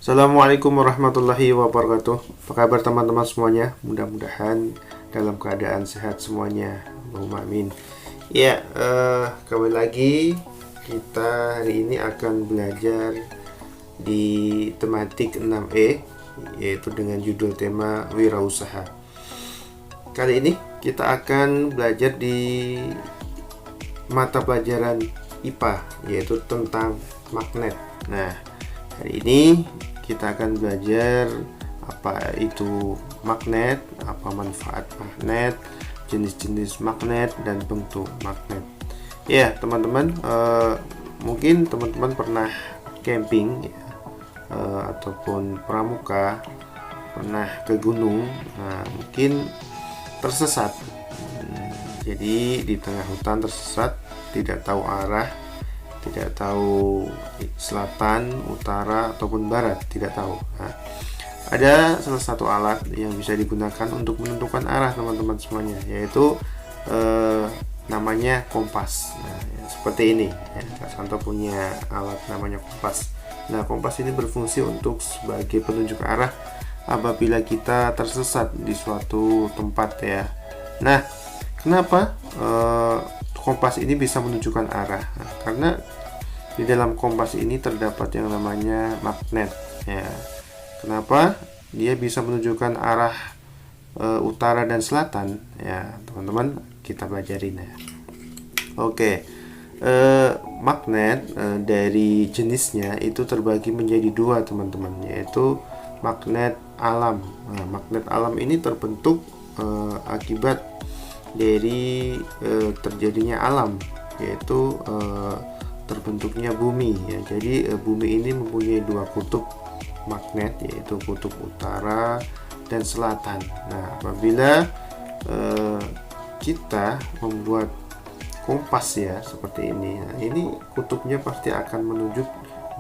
Assalamualaikum warahmatullahi wabarakatuh. Apa kabar teman-teman semuanya? Mudah-mudahan dalam keadaan sehat semuanya. Allahumma amin. Ya, kembali lagi kita hari ini akan belajar di tematik 6E, yaitu dengan judul tema wirausaha. Kali ini kita akan belajar di mata pelajaran IPA, yaitu tentang magnet. Nah, hari ini kita akan belajar apa itu magnet, apa manfaat magnet, jenis-jenis magnet, dan bentuk magnet. Ya, teman-teman, mungkin teman-teman pernah camping ya, ataupun pramuka, pernah ke gunung. Nah, mungkin tersesat. Jadi di tengah hutan tersesat, tidak tahu arah, tidak tahu selatan, utara, ataupun barat, tidak tahu. Nah, ada salah satu alat yang bisa digunakan untuk menentukan arah teman-teman semuanya, yaitu namanya kompas. Nah, ya, seperti ini ya, Kak Santo punya alat namanya kompas. Nah, kompas ini berfungsi untuk sebagai penunjuk arah apabila kita tersesat di suatu tempat ya. Nah, kenapa kompas ini bisa menunjukkan arah? Nah, karena di dalam kompas ini terdapat yang namanya magnet ya. Kenapa dia bisa menunjukkan arah utara dan selatan ya, teman-teman, kita pelajarin ya. Oke. Magnet dari jenisnya itu terbagi menjadi dua, teman-teman, yaitu magnet alam. Nah, magnet alam ini terbentuk akibat dari terjadinya alam, yaitu terbentuknya bumi ya. Jadi bumi ini mempunyai dua kutub magnet, yaitu kutub utara dan selatan. Nah, apabila kita membuat kompas ya seperti ini, nah ini kutubnya pasti akan menunjuk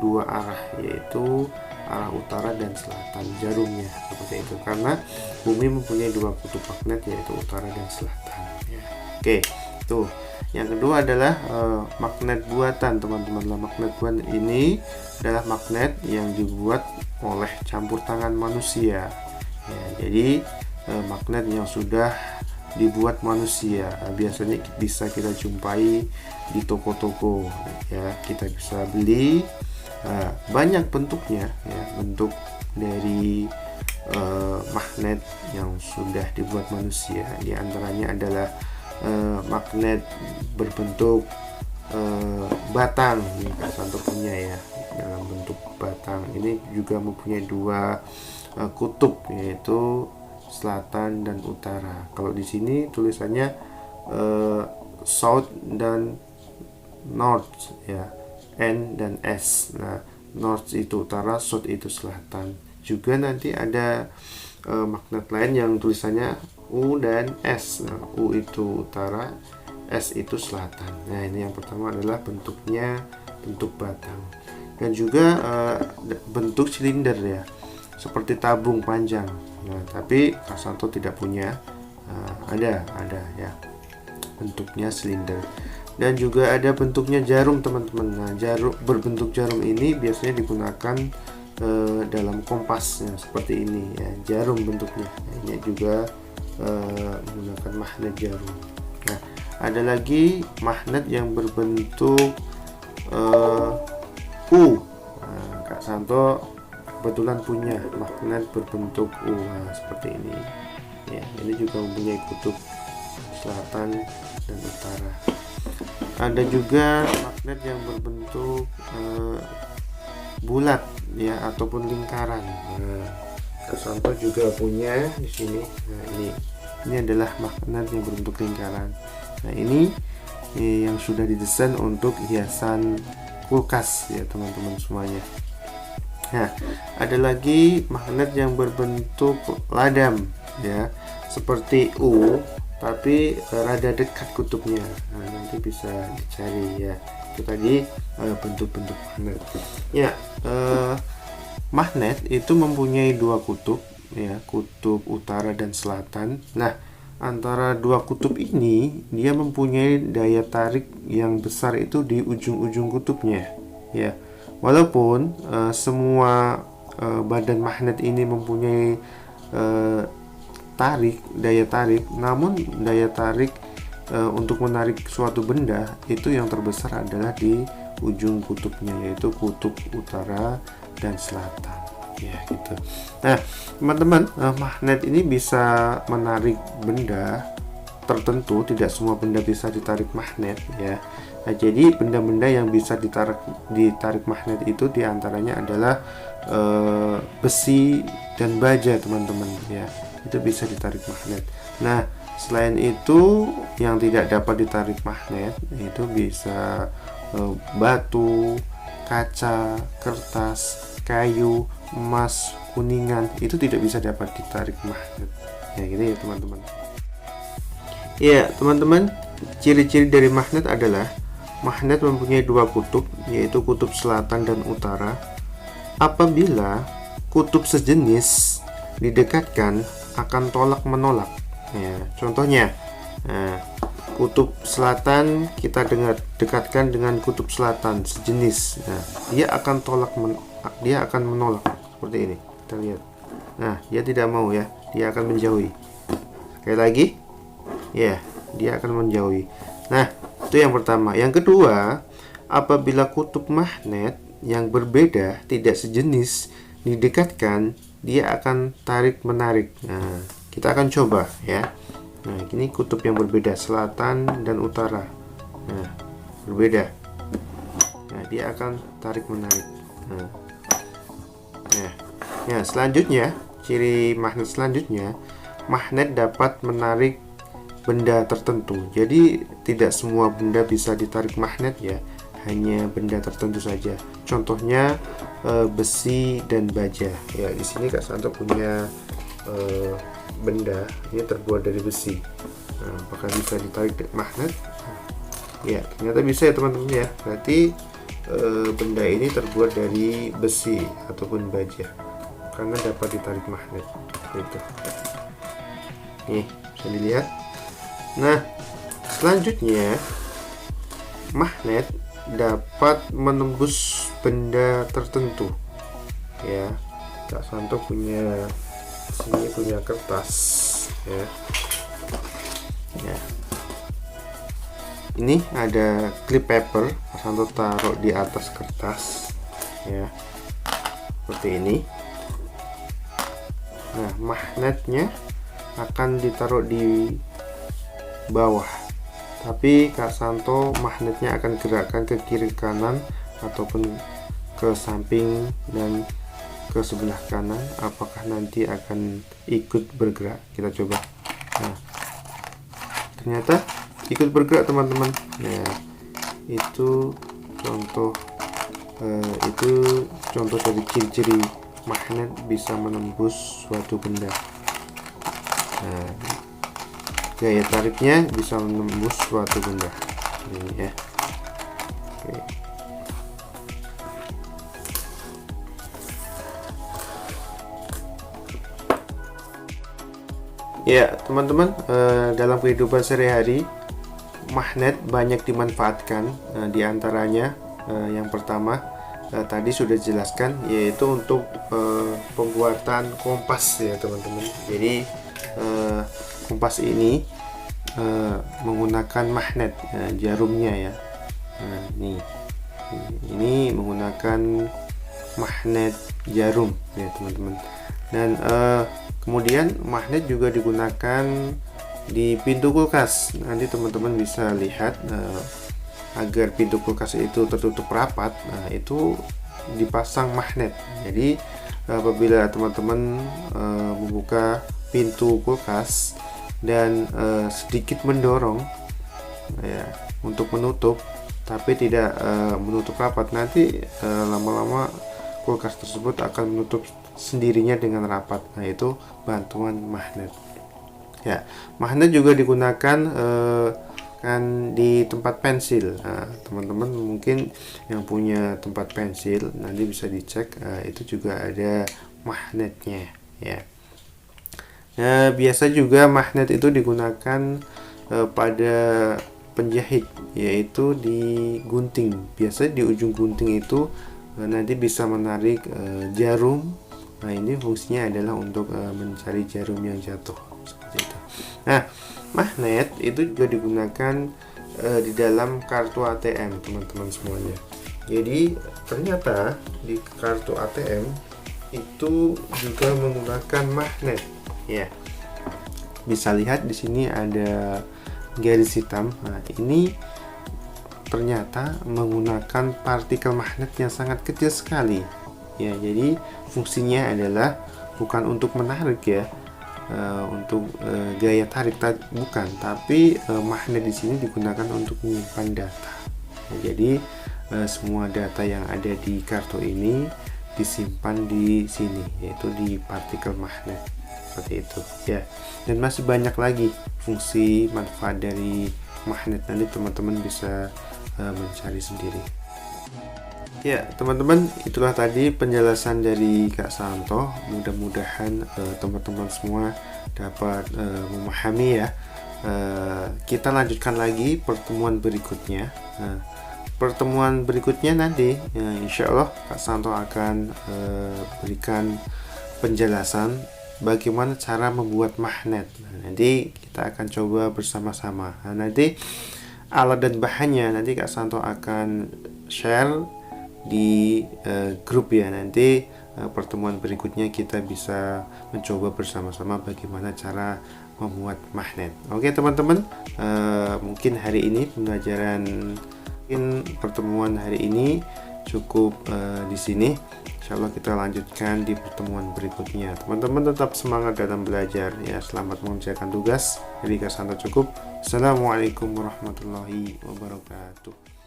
dua arah, yaitu arah utara dan selatan jarumnya, seperti itu, karena bumi mempunyai dua kutub magnet, yaitu utara dan selatan ya. Oke, tuh. Yang kedua adalah magnet buatan, teman-teman. Magnet buatan ini adalah magnet yang dibuat oleh campur tangan manusia ya. Jadi magnet yang sudah dibuat manusia, biasanya bisa kita jumpai di toko-toko ya, kita bisa beli. Banyak bentuknya ya, bentuk dari magnet yang sudah dibuat manusia. Di antaranya adalah magnet berbentuk batang, ini Kak Santo punya ya, dalam bentuk batang. Ini juga mempunyai dua kutub, yaitu selatan dan utara. Kalau di sini tulisannya south dan north ya, N dan S. Nah, north itu utara, south itu selatan. Juga nanti ada magnet lain yang tulisannya U dan S. Nah, U itu utara, S itu selatan. Nah, ini yang pertama adalah bentuknya bentuk batang, dan juga bentuk silinder ya, seperti tabung panjang. Nah, tapi Kak Santo tidak punya. Ada ya, bentuknya silinder. Dan juga ada bentuknya jarum, teman-teman. Nah, jarum berbentuk jarum ini biasanya digunakan dalam kompas ya, seperti ini ya, jarum bentuknya. Nah, ini juga menggunakan magnet jarum. Nah, ada lagi magnet yang berbentuk U. Nah, Kak Santo kebetulan punya magnet berbentuk U. Nah, seperti ini ya, ini juga mempunyai kutub selatan dan utara. Ada juga magnet yang berbentuk bulat ya, ataupun lingkaran. Nah, Kak Santo juga punya di sini. Nah, ini adalah magnet yang berbentuk lingkaran. Nah, ini yang sudah didesain untuk hiasan kulkas ya, teman-teman semuanya. Nah, ada lagi magnet yang berbentuk ladam ya, seperti U, tapi rada dekat kutubnya. Nah, nanti bisa dicari ya. Itu tadi bentuk-bentuk magnet. Ya, magnet itu mempunyai dua kutub ya, kutub utara dan selatan. Nah, antara dua kutub ini dia mempunyai daya tarik yang besar itu di ujung-ujung kutubnya ya. Walaupun semua badan magnet ini mempunyai daya tarik, namun daya tarik untuk menarik suatu benda itu yang terbesar adalah di ujung kutubnya, yaitu kutub utara dan selatan, ya gitu. Nah teman-teman, magnet ini bisa menarik benda tertentu, tidak semua benda bisa ditarik magnet ya. Nah, jadi benda-benda yang bisa ditarik magnet itu diantaranya adalah besi dan baja teman-teman ya, itu bisa ditarik magnet. Nah selain itu yang tidak dapat ditarik magnet itu bisa batu, kaca, kertas, kayu, emas, kuningan, itu tidak bisa dapat ditarik magnet ya, gitu ya teman-teman. Ya teman-teman, ciri-ciri dari magnet adalah magnet mempunyai dua kutub, yaitu kutub selatan dan utara. Apabila kutub sejenis didekatkan akan tolak menolak ya. Contohnya, kutub selatan kita dekatkan dengan kutub selatan sejenis, nah, dia akan menolak seperti ini, kita lihat. Nah dia tidak mau ya, dia akan menjauhi. Sekali lagi ya, dia akan menjauhi. Nah itu yang pertama. Yang kedua, apabila kutub magnet yang berbeda tidak sejenis didekatkan, dia akan tarik menarik. Nah kita akan coba ya. Nah ini kutub yang berbeda, selatan dan utara, nah berbeda, nah dia akan tarik menarik. Nah selanjutnya, ciri magnet selanjutnya, magnet dapat menarik benda tertentu. Jadi tidak semua benda bisa ditarik magnet ya, hanya benda tertentu saja. Contohnya besi dan baja ya. Di sini Kak Santo punya benda ini terbuat dari besi. Nah, apakah bisa ditarik magnet? Ya ternyata bisa ya teman-teman ya. Berarti benda ini terbuat dari besi ataupun baja karena dapat ditarik magnet gitu. Nih bisa dilihat. Nah selanjutnya, magnet dapat menembus benda tertentu ya. Kak Santo punya sini punya kertas ya. Ini ada clip paper, Kak Santo taruh di atas kertas ya, seperti ini. Nah magnetnya akan ditaruh di bawah, tapi Kak Santo magnetnya akan gerakkan ke kiri kanan ataupun ke samping dan ke sebelah kanan. Apakah nanti akan ikut bergerak? Kita coba. Nah ternyata ikut bergerak teman-teman. Nah itu contoh dari ciri-ciri magnet bisa menembus suatu benda. Nah gaya tariknya bisa menembus suatu benda ini ya. Oke. Ya teman-teman, dalam kehidupan sehari-hari magnet banyak dimanfaatkan. Di antaranya yang pertama tadi sudah dijelaskan, yaitu untuk pembuatan kompas ya teman-teman. Jadi kompas ini menggunakan magnet jarumnya ya. Nah, ini menggunakan magnet jarum ya teman-teman. Dan kemudian magnet juga digunakan di pintu kulkas. Nanti teman-teman bisa lihat agar pintu kulkas itu tertutup rapat. Nah itu dipasang magnet. Jadi apabila teman-teman membuka pintu kulkas dan sedikit mendorong ya untuk menutup, tapi tidak menutup rapat, nanti lama-lama kulkas tersebut akan menutup sendirinya dengan rapat. Nah itu bantuan magnet ya. Magnet juga digunakan kan di tempat pensil. Nah, teman-teman mungkin yang punya tempat pensil nanti bisa dicek, itu juga ada magnetnya ya. Nah, biasa juga magnet itu digunakan pada penjahit, yaitu di gunting. Biasa di ujung gunting itu nanti bisa menarik jarum. Nah, ini fungsinya adalah untuk mencari jarum yang jatuh seperti itu. Nah, magnet itu juga digunakan di dalam kartu ATM, teman-teman semuanya. Jadi ternyata di kartu ATM itu juga menggunakan magnet ya. Bisa lihat di sini ada garis hitam. Nah, ini ternyata menggunakan partikel magnet yang sangat kecil sekali ya. Jadi fungsinya adalah bukan untuk menarik ya, untuk gaya tarik bukan, tapi magnet di sini digunakan untuk menyimpan data. Jadi semua data yang ada di kartu ini disimpan di sini, yaitu di partikel magnet seperti itu ya. Dan masih banyak lagi fungsi manfaat dari magnet, nanti teman-teman bisa mencari sendiri ya. Teman-teman, itulah tadi penjelasan dari Kak Santo. Mudah-mudahan teman-teman semua dapat memahami ya. Kita lanjutkan lagi pertemuan berikutnya. Pertemuan berikutnya nanti insya Allah Kak Santo akan berikan penjelasan bagaimana cara membuat magnet. Nanti kita akan coba bersama-sama. Nanti alat dan bahannya nanti Kak Santo akan share di grup ya. Nanti pertemuan berikutnya kita bisa mencoba bersama-sama bagaimana cara membuat magnet. Oke teman-teman, mungkin hari ini pertemuan hari ini cukup di sini. Insyaallah kita lanjutkan di pertemuan berikutnya. Teman-teman tetap semangat dalam belajar ya. Selamat mengerjakan tugas. Jadi Kak Santo cukup. Assalamualaikum warahmatullahi wabarakatuh.